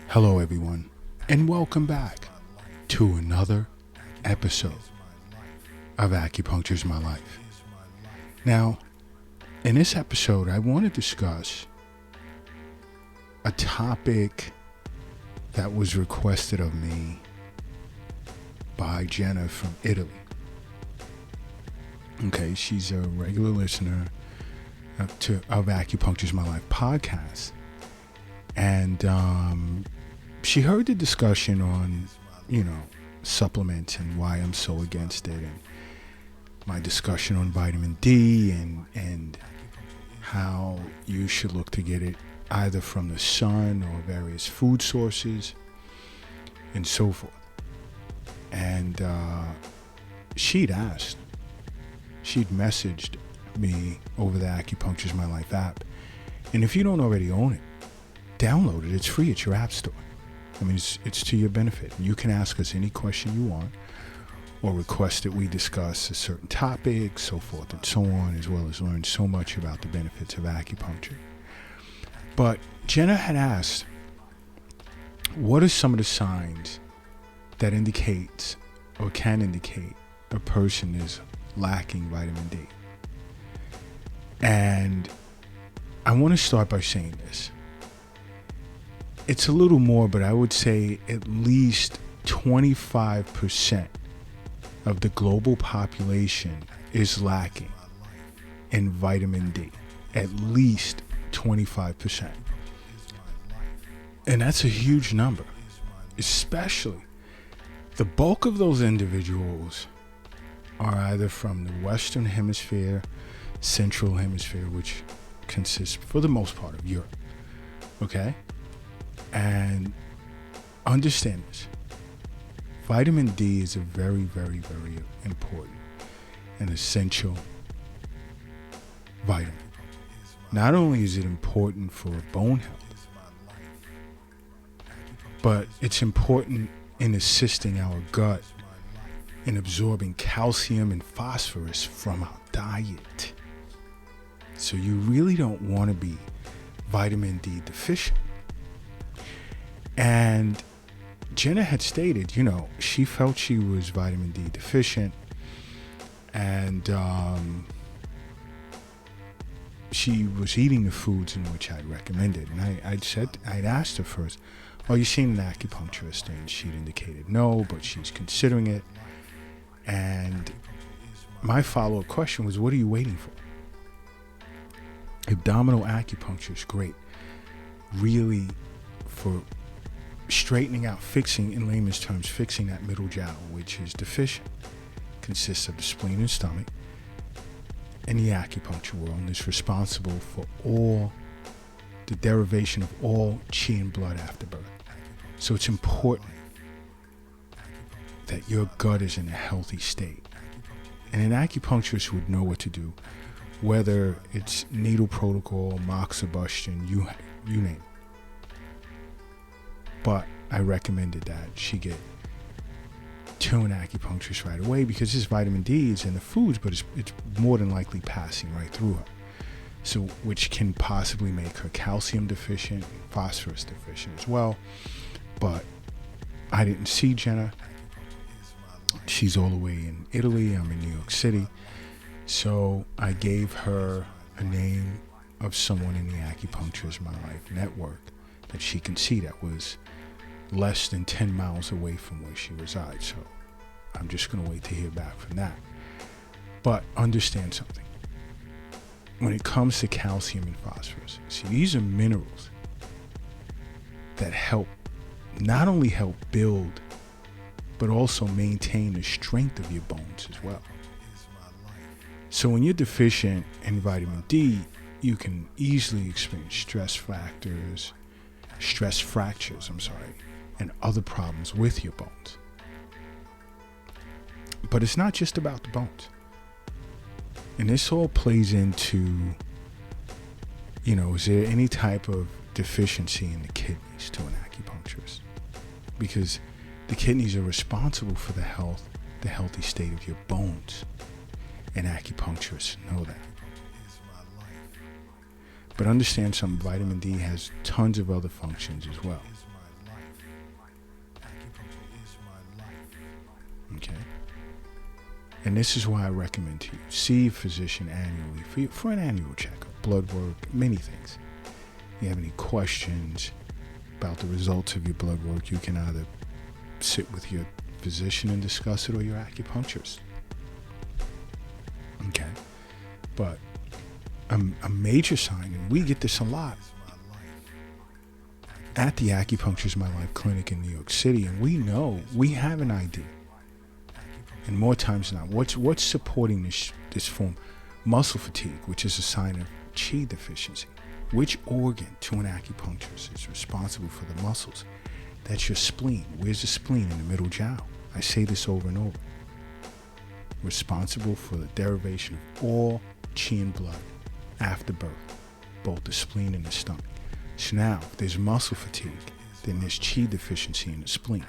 Hello, everyone, and welcome back to another episode of Acupuncture's My Life. Now, in this episode, I want to discuss a topic that was requested of me by Jenna from Italy. Okay, she's a regular listener of Acupuncture's My Life podcast. And she heard the discussion on, supplements and why I'm so against it, and my discussion on vitamin D and how you should look to get it either from the sun or various food sources and so forth. And she'd messaged me over the Acupuncture's My Life app. And if you don't already own it, download it. It's free at your app store. I mean, it's to your benefit. You can ask us any question you want or request that we discuss a certain topic, so forth and so on, as well as learn so much about the benefits of acupuncture. But Jenna had asked, what are some of the signs that indicates or can indicate a person is lacking vitamin D? And I want to start by saying this. It's a little more, but I would say at least 25% of the global population is lacking in vitamin D. At least 25%. And that's a huge number. Especially, the bulk of those individuals are either from the Western Hemisphere, Central Hemisphere, which consists, for the most part, of Europe. Okay? And understand this. Vitamin D is a very, very, very important and essential vitamin. Not only is it important for bone health, but it's important in assisting our gut in absorbing calcium and phosphorus from our diet. So you really don't want to be vitamin D deficient. And Jenna had stated, she felt she was vitamin D deficient, and she was eating the foods in which I'd recommended. And I'd asked her first, "Are you seeing an acupuncturist?" And she'd indicated no, but she's considering it. And my follow-up question was, what are you waiting for? Abdominal acupuncture is great, really, for straightening out, fixing, in layman's terms, fixing that middle jowl, which is deficient. Consists of the spleen and stomach, and the acupuncture world, and is responsible for all the derivation of all chi and blood after birth. So it's important that your gut is in a healthy state. And an acupuncturist would know what to do, whether it's needle protocol, moxibustion, you name it. But I recommended that she get to an acupuncturist right away, because this vitamin D is in the foods, but it's more than likely passing right through her. So, which can possibly make her calcium deficient, and phosphorus deficient as well. But I didn't see Jenna. She's all the way in Italy. I'm in New York City. So I gave her a name of someone in the Acupuncture's My Life network that she can see that was less than 10 miles away from where she resides. So I'm just going to wait to hear back from that. But understand something. When it comes to calcium and phosphorus, see, these are minerals that not only help build, but also maintain the strength of your bones as well. So when you're deficient in vitamin D, you can easily experience stress fractures, and other problems with your bones. But it's not just about the bones. And this all plays into, is there any type of deficiency in the kidneys to an acupuncturist? Because the kidneys are responsible for the healthy state of your bones. And acupuncturists know that. But understand something, vitamin D has tons of other functions as well. Okay? And this is why I recommend to you, see a physician annually for an annual checkup, blood work, many things. If you have any questions about the results of your blood work, you can either sit with your physician and discuss it or your acupuncturist. Okay? But a major sign, and we get this a lot at the Acupuncture is My Life clinic in New York City, and we have an idea. And more times than not, what's supporting this form? Muscle fatigue, which is a sign of qi deficiency. Which organ to an acupuncturist is responsible for the muscles? That's your spleen. Where's the spleen? In the middle jiao. I say this over and over. Responsible for the derivation of all qi and blood after birth, both the spleen and the stomach. So now, if there's muscle fatigue, then there's qi deficiency in the spleen.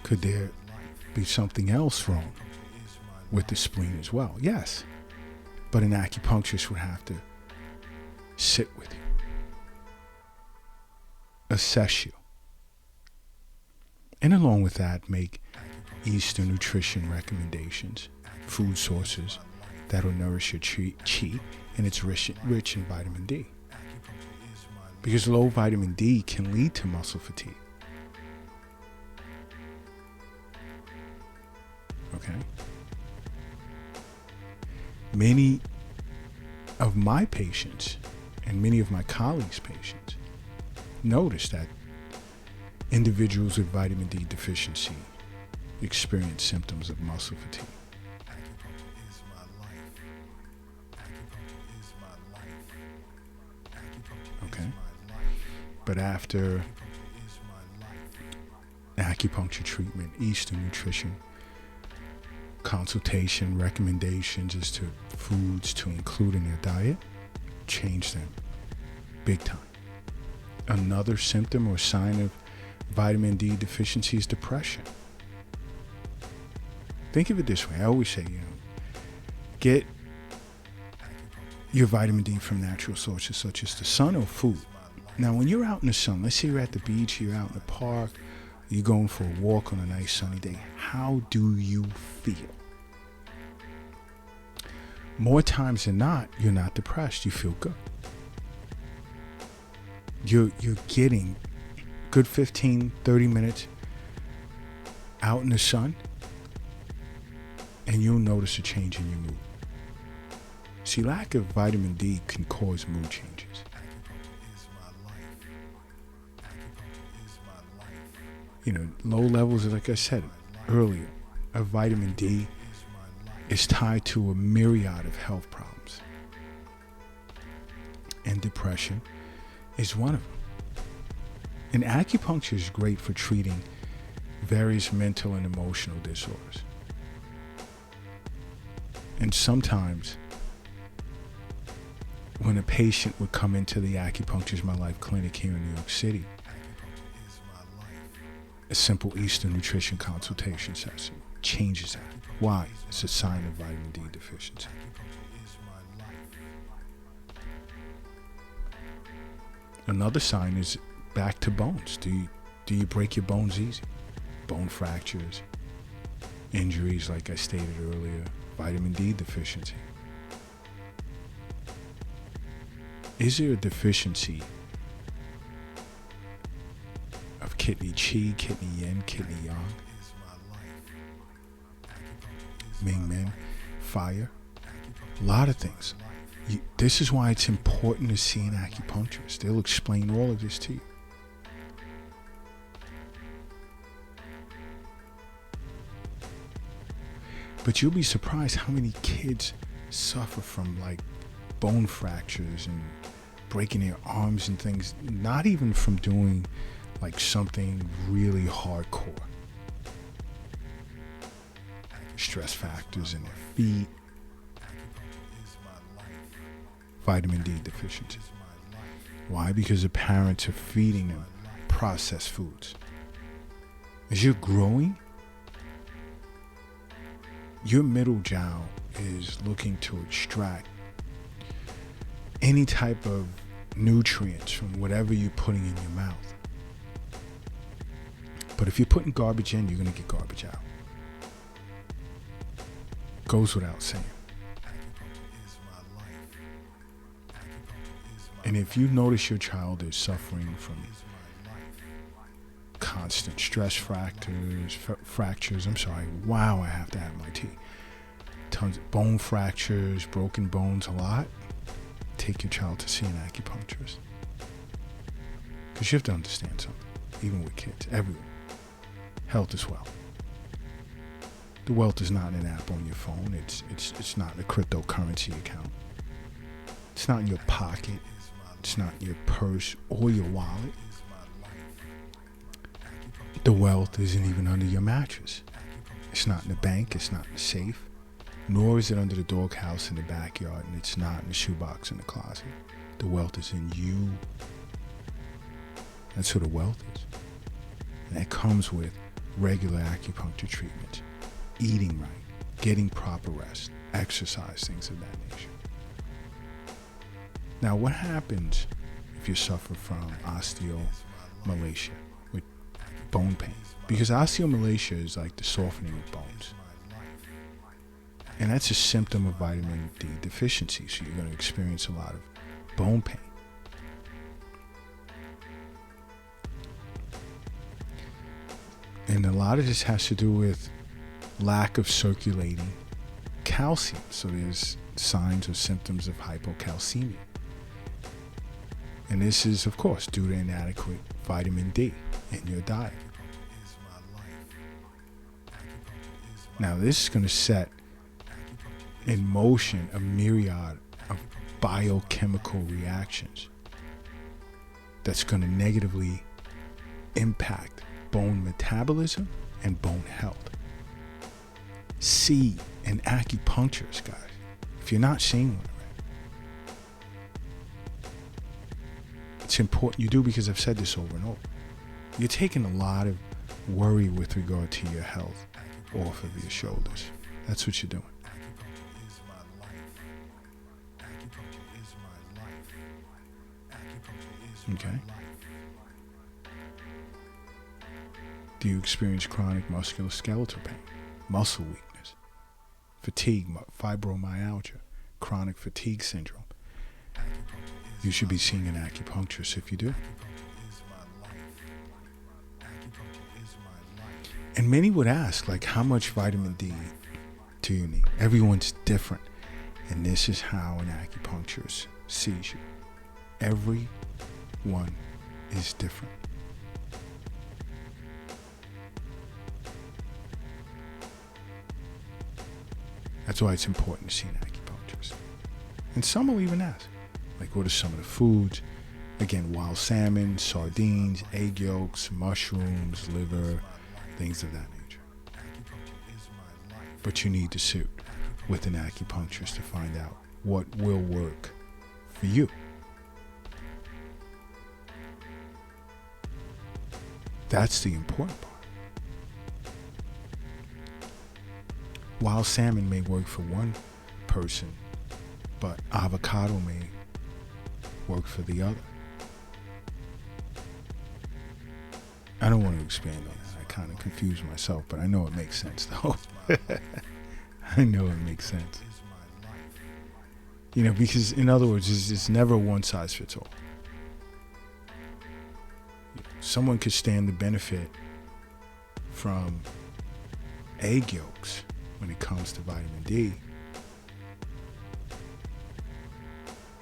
Could there be something else wrong with the spleen as well? Yes. But an acupuncturist would have to sit with you, assess you, and along with that, make Eastern nutrition recommendations, food sources that will nourish your qi, and it's rich in vitamin D. Because low vitamin D can lead to muscle fatigue. Okay? Many of my patients and many of my colleagues' patients notice that individuals with vitamin D deficiency experience symptoms of muscle fatigue. Okay? But after acupuncture treatment, Eastern nutrition, consultation, recommendations as to foods to include in their diet, change them big time. Another symptom or sign of vitamin D deficiency is depression. Think of it this way. I always say, get your vitamin D from natural sources such as the sun or food. Now, when you're out in the sun, let's say you're at the beach, you're out in the park, you're going for a walk on a nice sunny day, how do you feel? More times than not, you're not depressed. You feel good. You're getting good 15, 30 minutes out in the sun, and you'll notice a change in your mood. See, lack of vitamin D can cause mood changes. Low levels, like I said earlier, of vitamin D is tied to a myriad of health problems. And depression is one of them. And acupuncture is great for treating various mental and emotional disorders. And sometimes when a patient would come into the Acupuncture is My Life clinic here in New York City, a simple Eastern nutrition consultation session changes that. Why? It's a sign of vitamin D deficiency. Another sign is back to bones. Do you break your bones easy? Bone fractures, injuries, like I stated earlier, vitamin D deficiency. Is there a deficiency of kidney qi, kidney yin, kidney yang, Ming men, fire? A lot of things. This is why it's important to see an acupuncturist. They'll explain all of this to you. But you'll be surprised how many kids suffer from bone fractures and breaking their arms and things, not even from doing something really hardcore. Stress factors in their feet, vitamin D deficiency. Why? Because the parents are feeding them processed foods. As you're growing, your middle jiao is looking to extract any type of nutrients from whatever you're putting in your mouth. But if you're putting garbage in, you're going to get garbage out. Goes without saying. And if you notice your child is suffering from constant stress fractures, wow, I have to have my tea. Tons of bone fractures, broken bones a lot, take your child to see an acupuncturist. Because you have to understand something, even with kids, everyone. Health is wealth. The wealth is not an app on your phone. It's not a cryptocurrency account. It's not in your pocket. It's not in your purse or your wallet. The wealth isn't even under your mattress. It's not in the bank. It's not in the safe. Nor is it under the doghouse in the backyard, and it's not in the shoebox in the closet. The wealth is in you. That's who the wealth is. And that comes with regular acupuncture treatments, eating right, getting proper rest, exercise, things of that nature. Now, what happens if you suffer from osteomalacia with bone pain? Because osteomalacia is like the softening of bones. And that's a symptom of vitamin D deficiency, so you're going to experience a lot of bone pain. And a lot of this has to do with lack of circulating calcium. So there's signs or symptoms of hypocalcemia. And this is, of course, due to inadequate vitamin D in your diet. Now, this is going to set in motion a myriad of biochemical reactions that's going to negatively impact bone metabolism and bone health. See an acupuncturist, guys, if you're not seeing one already. It's important you do, because I've said this over and over. You're taking a lot of worry with regard to your health off of your shoulders. That's what you're doing. Okay? Do you experience chronic musculoskeletal pain, muscle weakness, fatigue, fibromyalgia, chronic fatigue syndrome? You should be seeing an acupuncturist if you do. And many would ask, like, how much vitamin D do you need? Everyone's different. And this is how an acupuncturist sees you. Everyone is different. That's why it's important to see an acupuncturist. And some will even ask, like, what are some of the foods? Again, wild salmon, sardines, egg yolks, mushrooms, liver, things of that nature. But you need to sit with an acupuncturist to find out what will work for you. That's the important part. Wild salmon may work for one person, but avocado may work for the other. I don't want to expand on that. I kind of confused myself, but I know it makes sense, though. I know it makes sense. You know, because in other words, it's never one size fits all. Someone could stand to benefit from egg yolks when it comes to vitamin D,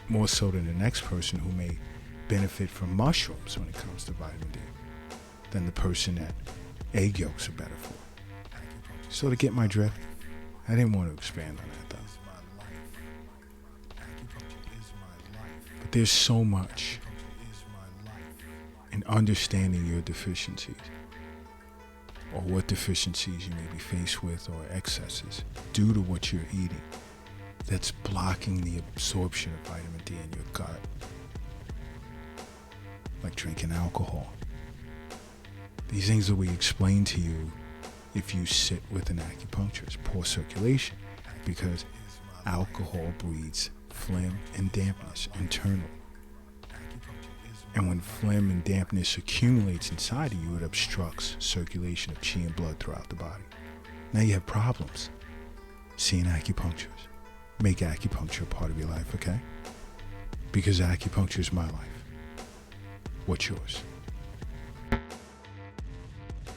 more so than the next person who may benefit from mushrooms when it comes to vitamin D, than the person that egg yolks are better for. So to get my drift, I didn't want to expand on that, though. But there's so much in understanding your deficiencies, or what deficiencies you may be faced with, or excesses due to what you're eating, that's blocking the absorption of vitamin D in your gut. Like drinking alcohol. These things will be explained to you if you sit with an acupuncturist. Poor circulation, because alcohol breeds phlegm and dampness internally. And when phlegm and dampness accumulates inside of you, it obstructs circulation of chi and blood throughout the body. Now you have problems. See an acupuncturist. Make acupuncture a part of your life, okay? Because acupuncture is my life. What's yours?